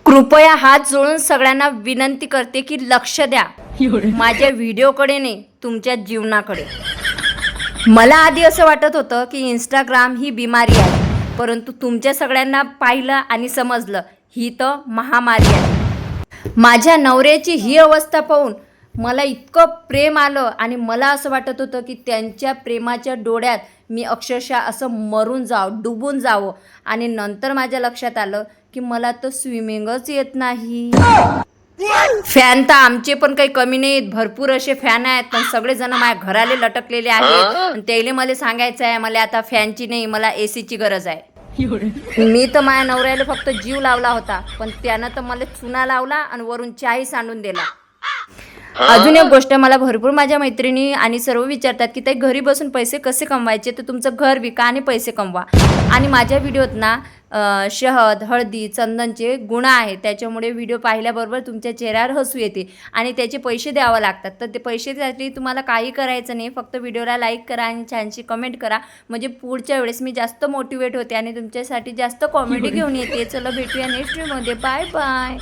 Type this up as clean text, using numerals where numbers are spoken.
कृपया हात जोडून सगळ्यांना विनंती करते की लक्ष द्या माझ्या व्हिडिओकडे नाही, तुमच्या जीवनाकडे. मला आधी असं वाटत होतं की इंस्टाग्राम ही बिमारी आहे, परंतु तुमच्या सगळ्यांना पाहिलं आणि समजलं ही तर महामारी आहे. माझ्या नवऱ्याची ही अवस्था पाहून मला इतकं प्रेम आलं आणि मला असं वाटत होतं की त्यांच्या प्रेमाच्या डोळ्यात मी अक्षरशः असं मरून जावं, डुबून जावं. आणि नंतर माझ्या लक्षात आलं की मला तर स्विमिंगच येत नाही. फॅन तर आमचे पण काही कमी नाहीत, भरपूर असे फॅन आहेत, पण सगळेजण माझ्या घराले लटकलेले आहेत. आणि त्याला मला सांगायचं आहे मला आता फॅनची नाही, मला एसीची गरज आहे. मी तर माझ्या नवऱ्याला फक्त जीव लावला होता, पण त्यानं तर मला चुना लावला आणि वरून चाही सांडून दिला. अजून एक गोष्ट, मला भरपूर माझ्या मैत्रिणी आणि सर्व विचारतात की ते घरी बसून पैसे कसे कमवायचे, तर तुमचं घर विका आणि पैसे कमवा. आणि माझ्या व्हिडिओत ना शहद, हळदी, चंदनचे गुण आहेत, त्याच्यामुळे व्हिडिओ पाहिल्याबरोबर तुमच्या चेहऱ्यावर हसू येते आणि त्याचे पैसे द्यावं लागतात. तर ते पैशासाठी तुम्हाला काही करायचं नाही, फक्त व्हिडिओला लाईक करा आणि छानशी कमेंट करा, म्हणजे पुढच्या वेळेस मी जास्त मोटिवेट होते आणि तुमच्यासाठी जास्त कॉमेडी घेऊन येते. चला भेटूया नेक्स्ट व्हिडिओमध्ये. Bye bye.